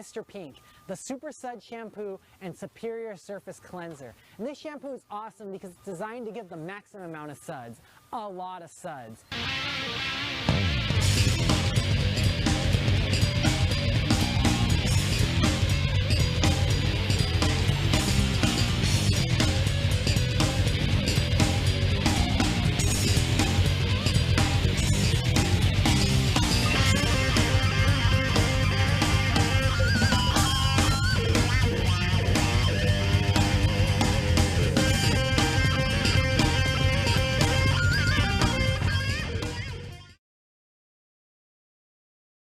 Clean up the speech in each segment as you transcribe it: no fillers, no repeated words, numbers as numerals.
Mr. Pink, the Super Suds shampoo and superior surface cleanser. And this shampoo is awesome because it's designed to give the maximum amount of suds, a lot of suds.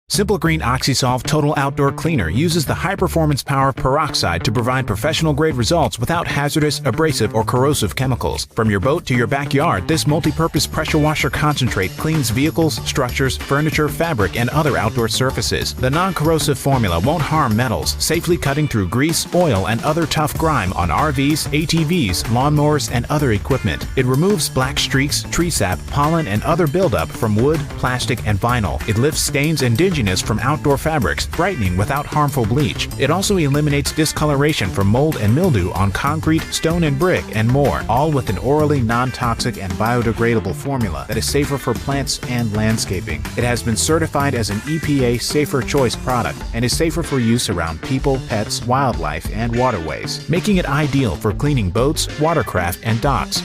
Simple Green Oxy Solve Total Outdoor Cleaner uses the high-performance power of peroxide to provide professional-grade results without hazardous, abrasive, or corrosive chemicals. From your boat to your backyard, this multi-purpose pressure washer concentrate cleans vehicles, structures, furniture, fabric, and other outdoor surfaces. The non-corrosive formula won't harm metals, safely cutting through grease, oil, and other tough grime on RVs, ATVs, lawnmowers, and other equipment. It removes black streaks, tree sap, pollen, and other buildup from wood, plastic, and vinyl. It lifts stains and dinginess from outdoor fabrics, brightening without harmful bleach. It also eliminates discoloration from mold and mildew on concrete, stone and brick, and more, all with an orally non-toxic and biodegradable formula that is safer for plants and landscaping. It has been certified as an EPA Safer Choice product and is safer for use around people, pets, wildlife, and waterways, making it ideal for cleaning boats, watercraft, and docks.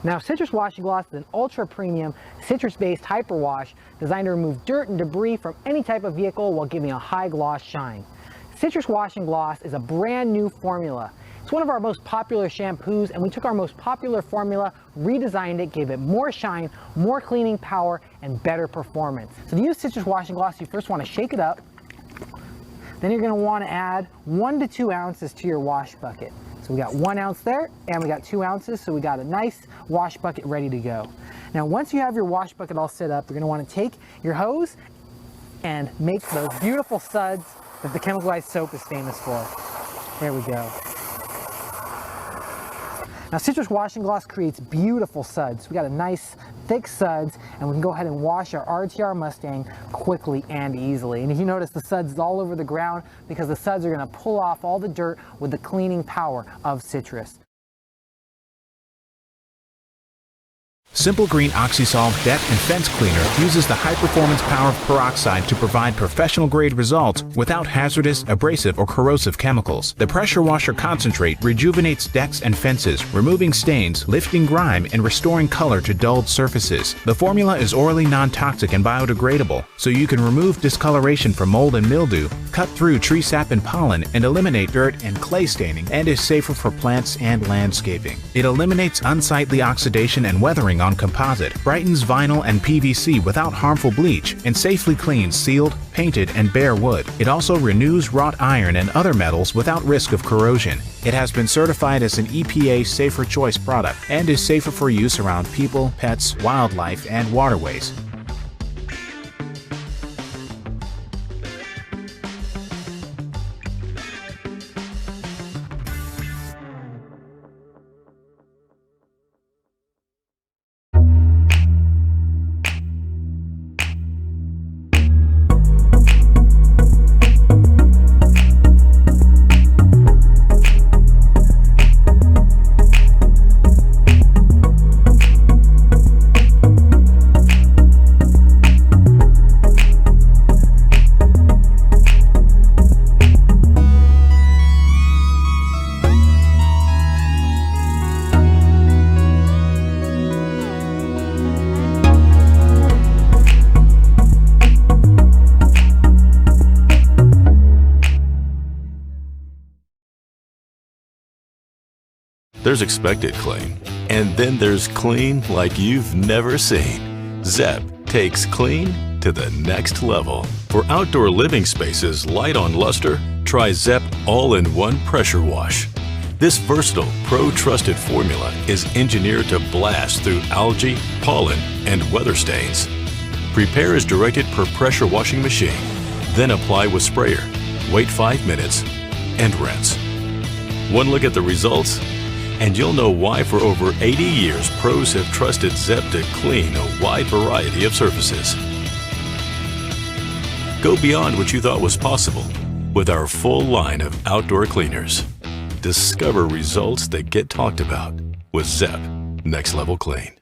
Now, Citrus Washing Gloss is an ultra-premium, citrus-based hyperwash designed to remove dirt and debris from any type of vehicle while giving a high gloss shine. Citrus Washing Gloss is a brand new formula. It's one of our most popular shampoos, and we took our most popular formula, redesigned it, gave it more shine, more cleaning power, and better performance. So to use Citrus Washing Gloss, you first want to shake it up. Then you're going to want to add 1 to 2 ounces to your wash bucket. So we got 1 ounce there, and we got 2 ounces, so we got a nice wash bucket ready to go. Now, once you have your wash bucket all set up, you're gonna wanna take your hose and make those beautiful suds that the chemicalized soap is famous for. There we go. Now, Citrus Washing Gloss creates beautiful suds. We got a nice thick suds, and we can go ahead and wash our RTR Mustang quickly and easily. And if you notice, the suds is all over the ground because the suds are gonna pull off all the dirt with the cleaning power of citrus. Simple Green Oxy Solve Deck and Fence Cleaner uses the high-performance power of peroxide to provide professional-grade results without hazardous, abrasive, or corrosive chemicals. The pressure washer concentrate rejuvenates decks and fences, removing stains, lifting grime, and restoring color to dulled surfaces. The formula is orally non-toxic and biodegradable, so you can remove discoloration from mold and mildew, cut through tree sap and pollen, and eliminate dirt and clay staining, and is safer for plants and landscaping. It eliminates unsightly oxidation and weathering on composite, brightens vinyl and PVC without harmful bleach, and safely cleans sealed, painted, and bare wood. It also renews wrought iron and other metals without risk of corrosion. It has been certified as an EPA Safer Choice product and is safer for use around people, pets, wildlife, and waterways. There's expected clean, and then there's clean like you've never seen. Zep takes clean to the next level. For outdoor living spaces light on luster, try Zep All-in-One Pressure Wash. This versatile, pro-trusted formula is engineered to blast through algae, pollen, and weather stains. Prepare as directed per pressure washing machine, then apply with sprayer. Wait 5 minutes and rinse. One look at the results, And you'll know why for over 80 years pros have trusted Zep to clean a wide variety of surfaces. Go beyond what you thought was possible with our full line of outdoor cleaners. Discover results that get talked about with Zep Next Level Clean.